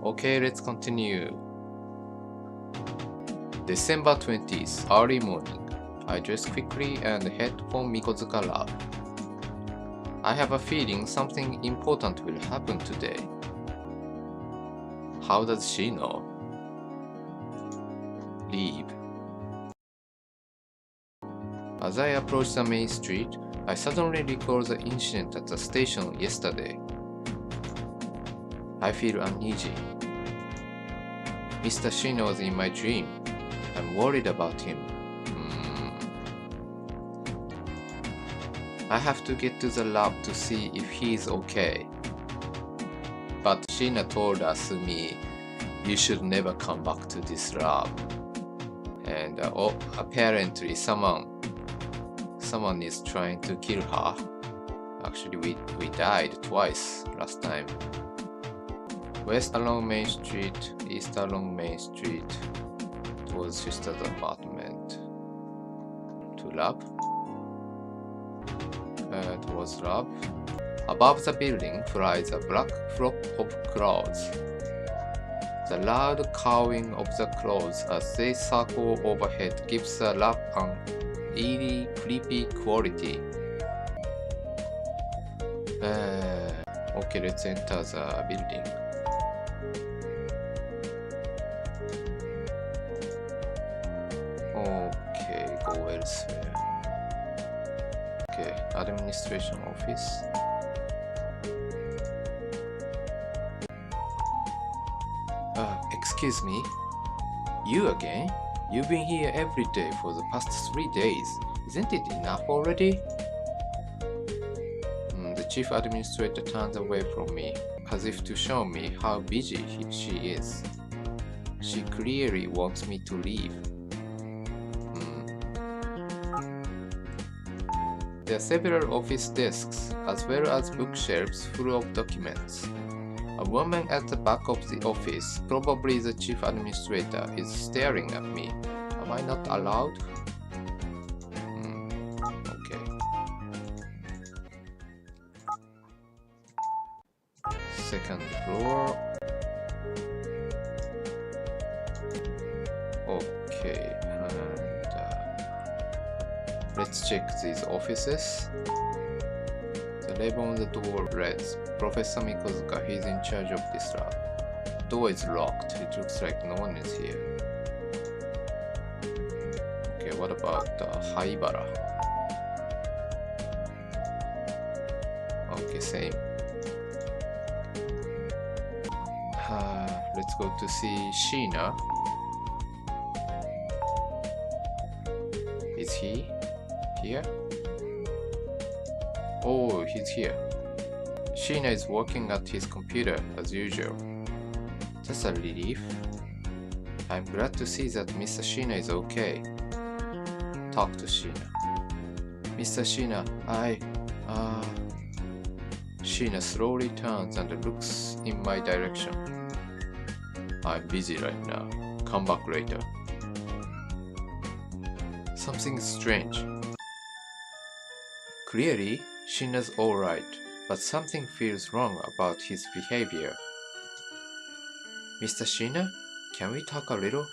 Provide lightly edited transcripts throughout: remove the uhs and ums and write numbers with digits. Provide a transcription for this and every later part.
Okay, let's continue. December 20th, early morning. I dress quickly and head for Mikozuka Lab. I have a feeling something important will happen today. How does she know? Leave. As I approach the main street, I suddenly recall the incident at the station yesterday. I feel uneasy. Mr. Sheena was in my dream. I'm worried about him. I have to get to the lab to see if he's okay. But Sheena told me, you should never come back to this lab. And apparently someone is trying to kill her. Actually, we died twice last time. West along Main Street, east along Main Street, towards sister's apartment. To lab. Towards lab. Above the building flies a black flock of clouds. The loud cawing of the clouds as they circle overhead gives the lab an eerie, creepy quality. Okay, let's enter the building. Okay, go elsewhere. Okay, administration office. Excuse me? You again? You've been here every day for the past 3 days. Isn't it enough already? The chief administrator turns away from me, as if to show me how busy she is. She clearly wants me to leave. There are several office desks, as well as bookshelves full of documents. A woman at the back of the office, probably the chief administrator, is staring at me. Am I not allowed? Okay. Second floor. Okay, and let's check these offices. The label on the door reads, Professor Mikozuka, he's in charge of this lab. Door is locked. It looks like no one is here. Okay, what about Haibara? Okay, same. Let's go to see Sheena. Is he here? Oh, he's here. Sheena is working at his computer as usual. That's a relief. I'm glad to see that Mr. Sheena is okay. Talk to Sheena. Mr. Sheena, Sheena slowly turns and looks in my direction. I'm busy right now. Come back later. Something strange. Clearly, Sheena's alright, but something feels wrong about his behavior. Mr. Sheena, can we talk a little?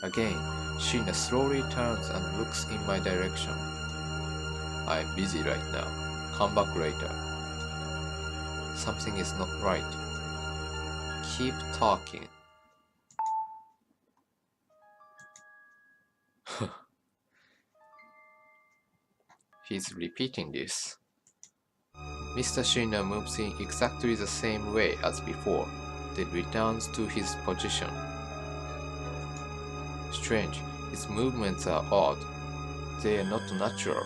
Again, Sheena slowly turns and looks in my direction. I'm busy right now. Come back later. Something is not right. Keep talking. He's repeating this. Mr. Sheena moves in exactly the same way as before, then returns to his position. Strange, his movements are odd. They are not natural.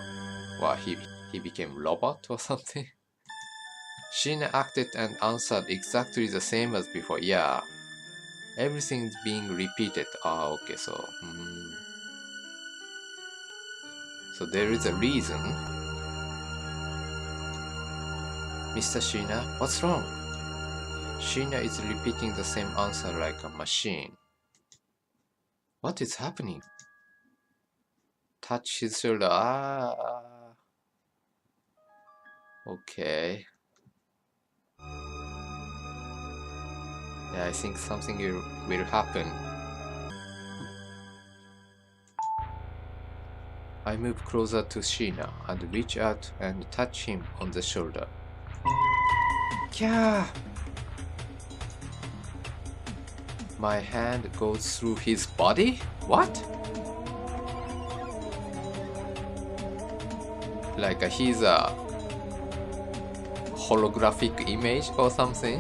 What, he became robot or something? Sheena acted and answered exactly the same as before. Yeah, everything's being repeated. Okay, so there is a reason. Mr. Sheena, what's wrong? Sheena is repeating the same answer like a machine. What is happening? Touch his shoulder. Okay. Yeah, I think something will happen. I move closer to Sheena and reach out and touch him on the shoulder. Kya! My hand goes through his body? What? Like he's a holographic image or something?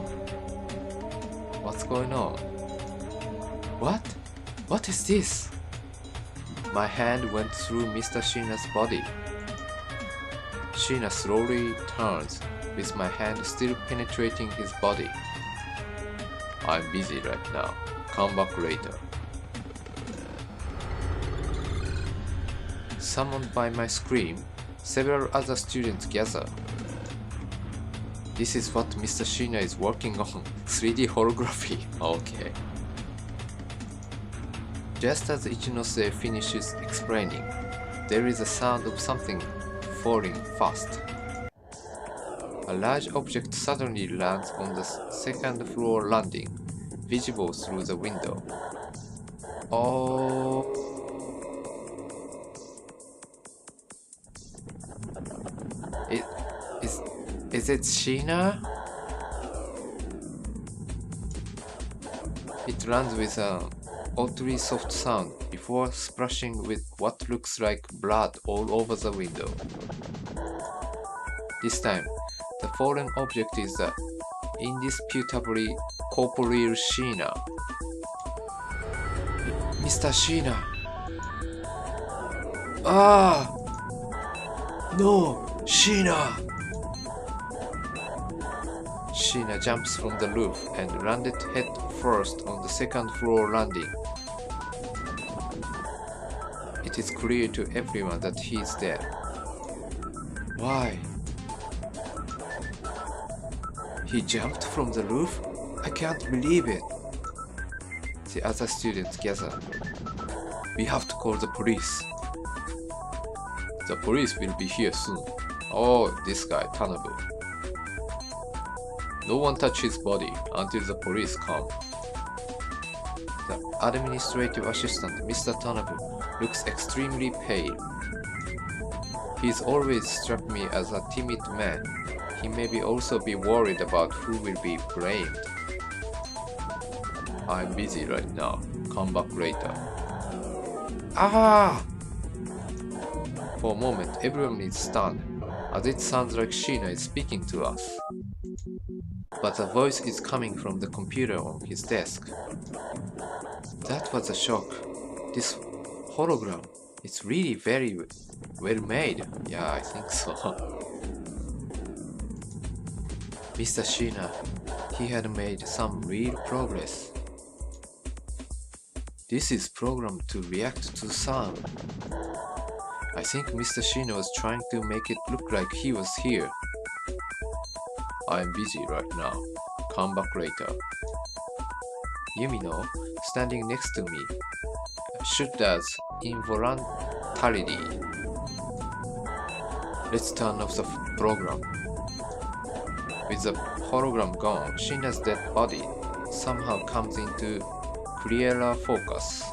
What's going on? What? What is this? My hand went through Mr. Sheena's body. Sheena slowly turns, with my hand still penetrating his body. I'm busy right now. Come back later. Summoned by my scream, several other students gather. This is what Mr. Sheena is working on. 3D holography. Okay. Just as Ichinose finishes explaining, there is a sound of something falling fast. A large object suddenly lands on the second floor landing, visible through the window. Oh. Is it Sheena? It lands with an oddly soft sound before splashing with what looks like blood all over the window. This time, the fallen object is the indisputably corporeal Sheena. Mr. Sheena! Ah! No! Sheena! Sheena jumps from the roof and landed head first on the second floor landing. It is clear to everyone that he is dead. Why? He jumped from the roof? I can't believe it. The other students gather. We have to call the police. The police will be here soon. Oh, this guy, Tanabu. No one touch his body until the police come. The administrative assistant, Mr. Tanabu, looks extremely pale. He's always struck me as a timid man. He may also be worried about who will be blamed. I'm busy right now. Come back later. Ah! For a moment, everyone is stunned, as it sounds like Sheena is speaking to us. But the voice is coming from the computer on his desk. That was a shock. This hologram, it's really very well made. Yeah, I think so. Mr. Sheena, he had made some real progress. This is programmed to react to sound. I think Mr. Sheena was trying to make it look like he was here. I'm busy right now. Come back later. Yumino, standing next to me, shudders involuntarily. Let's turn off the program. With the hologram gone, Sheena's dead body somehow comes into clearer focus.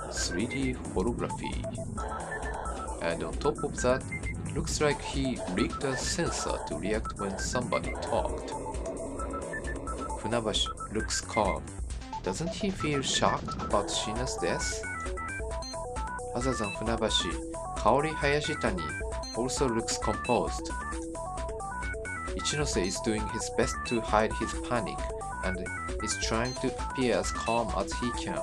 3D holography. And on top of that, looks like he rigged a sensor to react when somebody talked. Funabashi looks calm. Doesn't he feel shocked about Sheena's death? Other than Funabashi, Kaori Hayashitani also looks composed. Ichinose is doing his best to hide his panic and is trying to appear as calm as he can.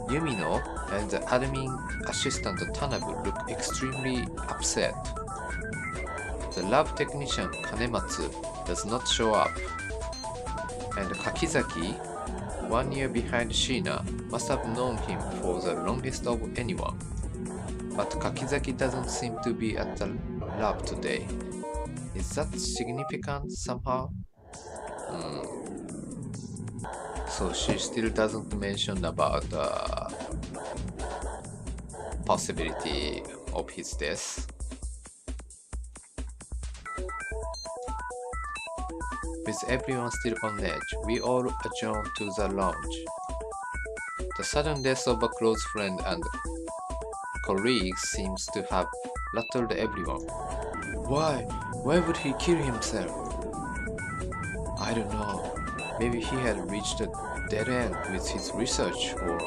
Yumino and the admin assistant Tanabu look extremely upset. The lab technician Kanematsu does not show up. And Kakizaki, 1 year behind Sheena, must have known him for the longest of anyone. But Kakizaki doesn't seem to be at the lab today. Is that significant somehow? So she still doesn't mention about the possibility of his death. With everyone still on edge, we all adjourn to the lounge. The sudden death of a close friend and colleague seems to have rattled everyone. Why? Why would he kill himself? I don't know. Maybe he had reached a dead end with his research, or...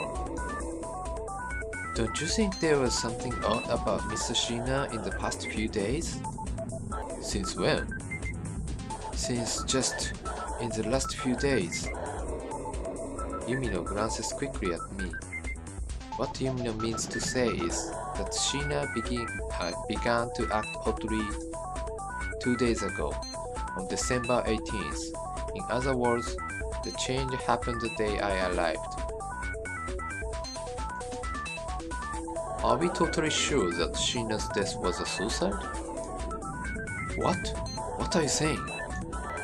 Don't you think there was something odd about Mr. Sheena in the past few days? Since when? Since just in the last few days. Yumino glances quickly at me. What Yumino means to say is that Sheena began to act oddly 2 days ago, on December 18th. In other words, the change happened the day I arrived. Are we totally sure that Sheena's death was a suicide? What? What are you saying?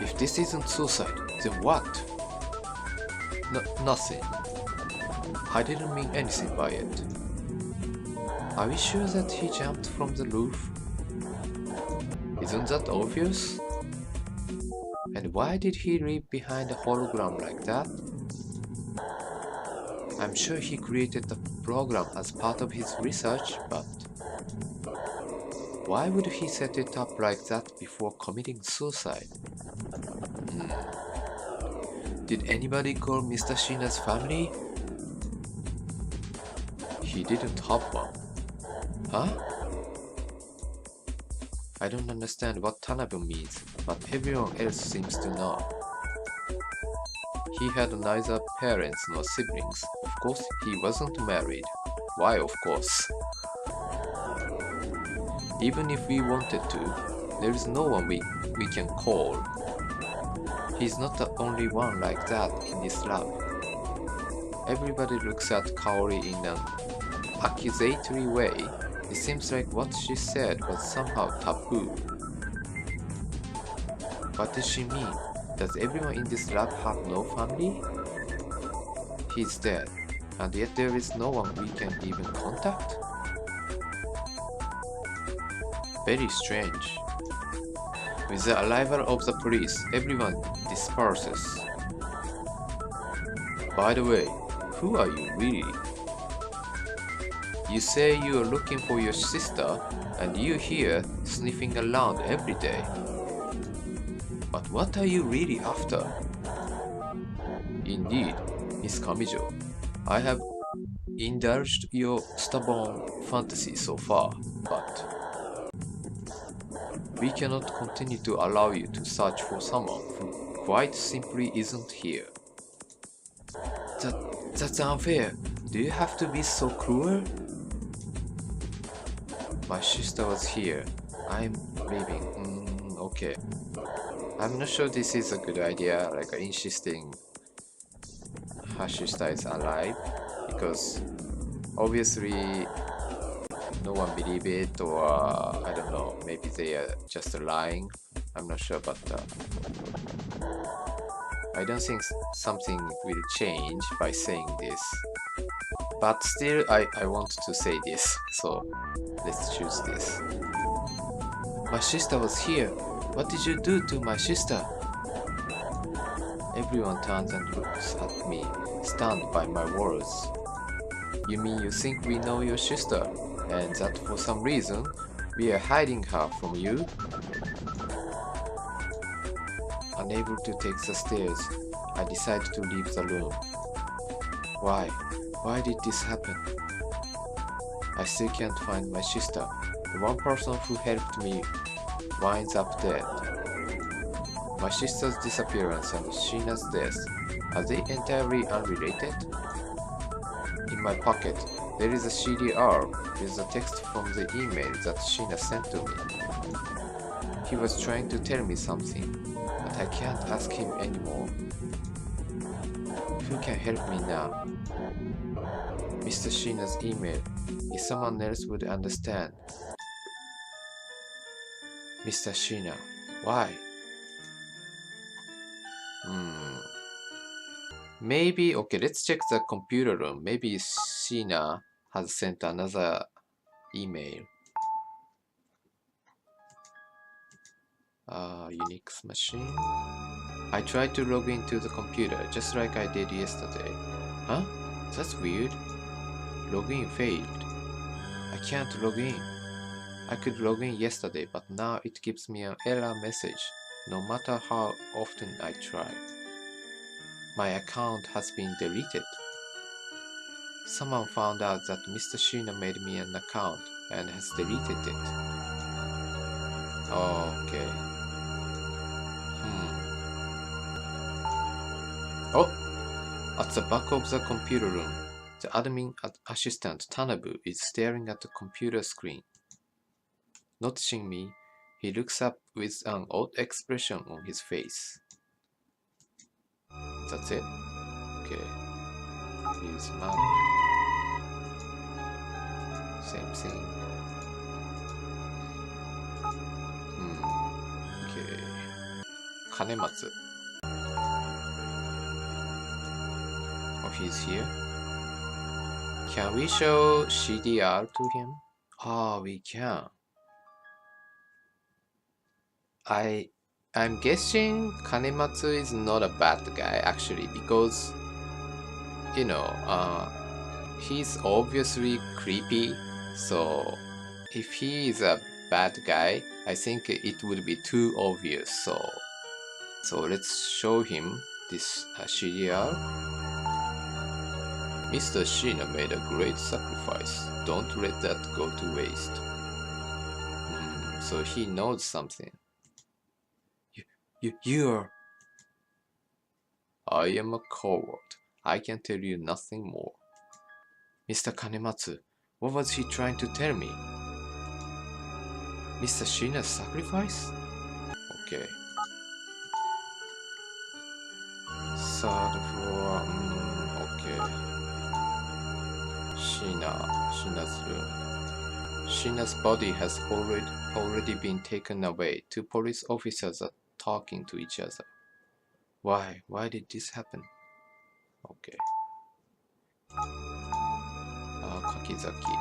If this isn't suicide, then what? Nothing. I didn't mean anything by it. Are we sure that he jumped from the roof? Isn't that obvious? And why did he leave behind a hologram like that? I'm sure he created the program as part of his research, but why would he set it up like that before committing suicide? Did anybody call Mr. Sheena's family? He didn't have one. Huh? I don't understand what Tanabe means, but everyone else seems to know. He had neither parents nor siblings. Of course, he wasn't married. Why, of course? Even if we wanted to, there is no one we can call. He's not the only one like that in this lab. Everybody looks at Kaori in an accusatory way. It seems like what she said was somehow taboo. What does she mean? Does everyone in this lab have no family? He's dead, and yet there is no one we can even contact? Very strange. With the arrival of the police, everyone disperses. By the way, who are you really? You say you are looking for your sister, and you here sniffing around every day. But what are you really after? Indeed, Miss Kamijo, I have indulged your stubborn fantasy so far, but we cannot continue to allow you to search for someone who quite simply isn't here. That's unfair. Do you have to be so cruel? My sister was here. I'm leaving. Okay. I'm not sure this is a good idea, like insisting her sister is alive, because obviously no one believe it, or I don't know, maybe they are just lying. I'm not sure, but I don't think something will change by saying this. But still, I want to say this, so let's choose this. My sister was here. What did you do to my sister? Everyone turns and looks at me, stunned by my words. You mean you think we know your sister, and that for some reason we are hiding her from you? Unable to take the stairs, I decided to leave the room. Why? Why did this happen? I still can't find my sister. The one person who helped me winds up dead. My sister's disappearance and Sheena's death, are they entirely unrelated? In my pocket, there is a CDR with the text from the email that Sheena sent to me. He was trying to tell me something, but I can't ask him anymore. Who can help me now? Mr. Sheena's email, if someone else would understand. Mr. Sheena, why? Maybe, okay, let's check the computer room. Maybe Sheena has sent another email. Unix machine. I tried to log into the computer just like I did yesterday. Huh? That's weird. Login failed. I can't log in. I could log in yesterday, but now it gives me an error message, no matter how often I try. My account has been deleted. Someone found out that Mr. Sheena made me an account and has deleted it. Okay. Oh! At the back of the computer room, the admin assistant Tanabu is staring at the computer screen. Noticing me, he looks up with an odd expression on his face. That's it? Okay. He's mad. Same thing. Okay. Kanematsu. Oh, he's here? Can we show CDR to him? Ah, we can. I'm guessing Kanematsu is not a bad guy actually, because he's obviously creepy, so if he is a bad guy, I think it would be too obvious. So let's show him this CDR. Mr. Sheena made a great sacrifice. Don't let that go to waste. So he knows something. You're... I am a coward. I can tell you nothing more. Mr. Kanematsu, what was he trying to tell me? Mr. Sheena's sacrifice? Okay. Third floor, okay. Sheena's room. Sheena's body has already been taken away. Two police officers are talking to each other. Why? Why did this happen? Okay. Kakizaki.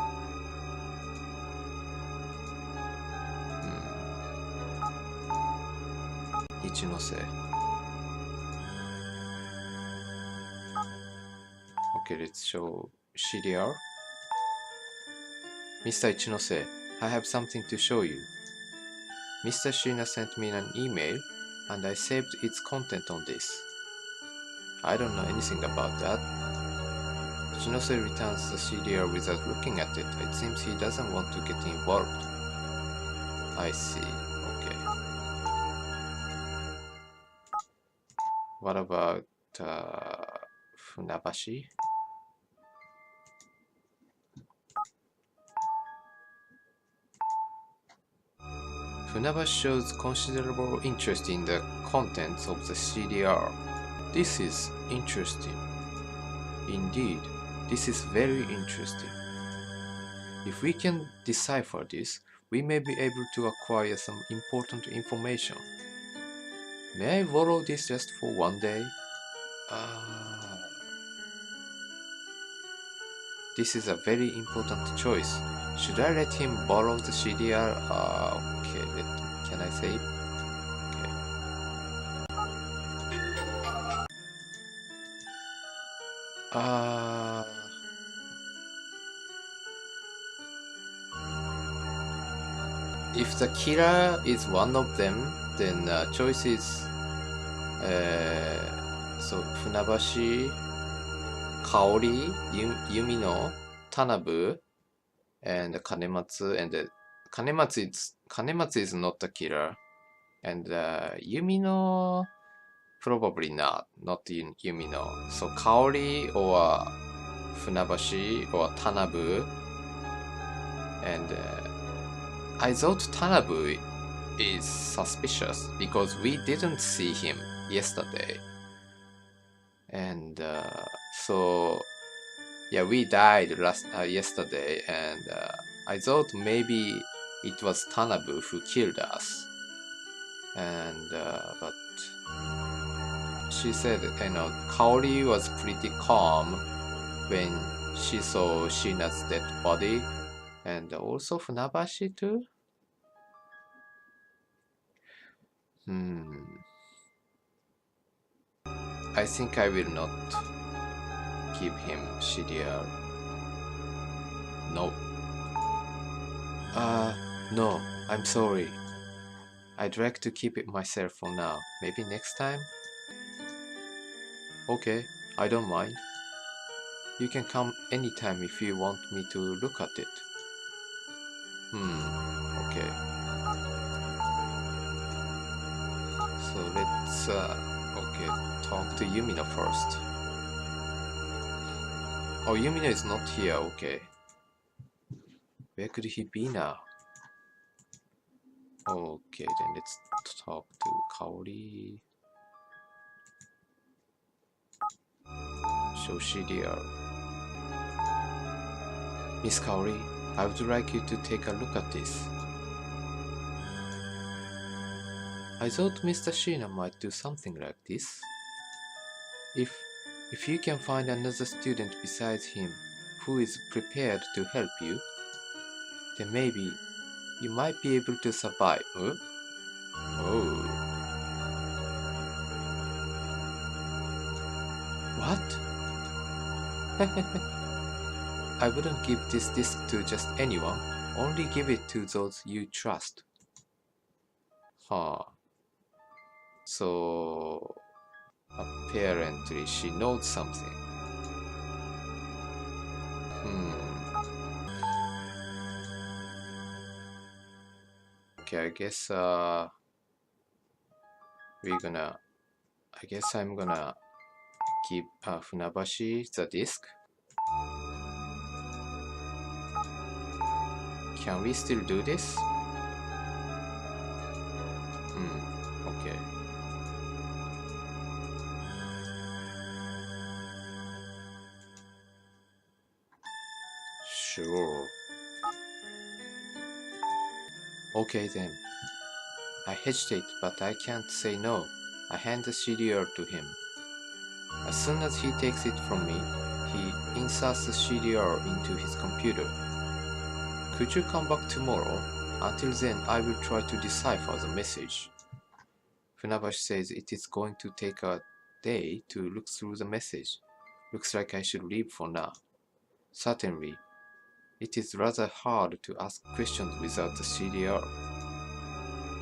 Ichinose. Okay, let's show CDR. Mr. Ichinose, I have something to show you. Mr. Sheena sent me an email, and I saved its content on this. I don't know anything about that. Ichinose returns the CDR without looking at it. It seems he doesn't want to get involved. I see. Okay. What about Funabashi? Funabashi shows considerable interest in the contents of the CDR. This is interesting. Indeed, this is very interesting. If we can decipher this, we may be able to acquire some important information. May I borrow this just for one day? This is a very important choice. Should I let him borrow the CDR? Okay, can I save? Okay. If the killer is one of them, then choice is so Funabashi, Kaori, Yumino, Tanabu, and Kanematsu, and Kanematsu is not the killer, and Yumino probably not Yumino. So Kaori or Funabashi or Tanabu, and I thought Tanabu is suspicious because we didn't see him yesterday, and so yeah, we died yesterday, and I thought maybe it was Tanabu who killed us, and but she said, Kaori was pretty calm when she saw Sheena's dead body, and also Funabashi too. I think I will not give him cereal. No. No, I'm sorry. I'd like to keep it myself for now. Maybe next time? Okay, I don't mind. You can come anytime if you want me to look at it. Okay. So let's, okay, talk to Yumino first. Oh, Yumino is not here, okay. Where could he be now? Okay, then let's talk to Kaori. So cereal. Miss Kaori, I would like you to take a look at this. I thought Mr. Sheena might do something like this. If you can find another student besides him who is prepared to help you, then maybe you might be able to survive. Huh? Oh. What? I wouldn't give this disc to just anyone, only give it to those you trust. Huh. So apparently she knows something. Okay, I guess I'm gonna give Funabashi the disc. Can we still do this? Okay. Sure. Okay then. I hesitate, but I can't say no. I hand the cereal to him. As soon as he takes it from me, he inserts the cereal into his computer. Could you come back tomorrow? Until then, I will try to decipher the message. Funabashi says it is going to take a day to look through the message. Looks like I should leave for now. Certainly. It is rather hard to ask questions without the cereal.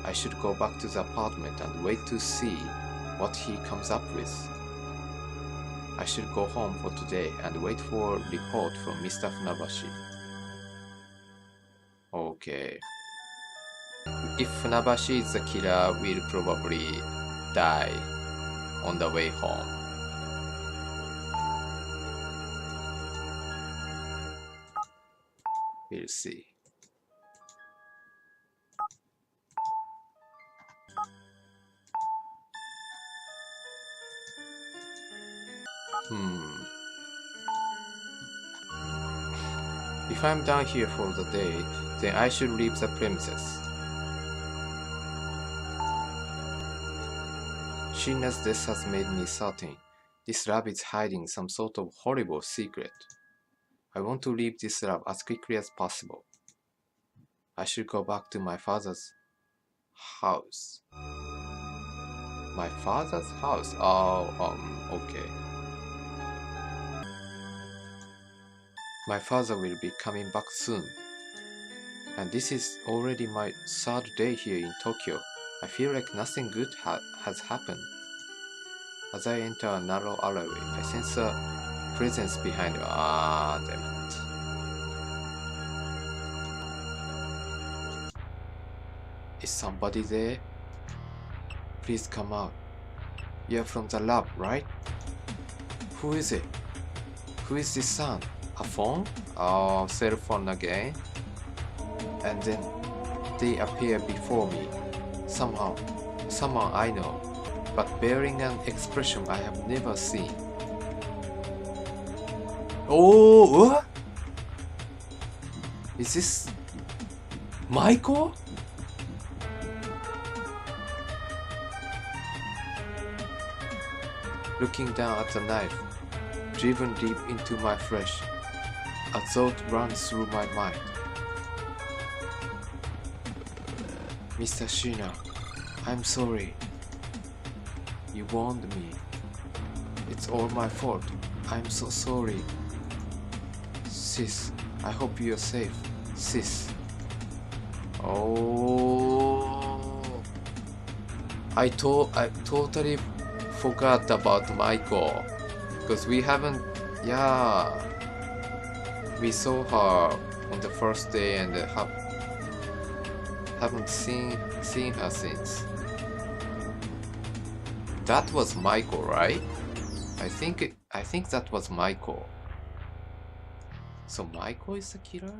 I should go back to the apartment and wait to see what he comes up with. I should go home for today and wait for a report from Mr. Funabashi. Okay. If Funabashi is the killer, we'll probably die on the way home. We'll see. If I'm down here for the day, then I should leave the premises. Sheena's death has made me certain this lab is hiding some sort of horrible secret. I want to leave this lab as quickly as possible. I should go back to my father's house. My father's house? Okay. My father will be coming back soon. And this is already my third day here in Tokyo. I feel like nothing good has happened. As I enter a narrow alleyway, I sense a presence behind me. Damn it. Is somebody there? Please come out. You're from the lab, right? Who is it? Who is this son? A phone? Oh, cell phone again. And then they appear before me. Someone I know, but bearing an expression I have never seen. Oh, what? Is this Michael? Looking down at the knife, driven deep into my flesh, a thought runs through my mind. Mr. Sheena, I'm sorry. You warned me. It's all my fault. I'm so sorry. Sis, I hope you're safe. Sis. Oh. I totally forgot about Michael. Because we haven't... Yeah. We saw her on the first day and haven't seen her since. That was Michael, right? I think that was Michael. So Michael is the killer?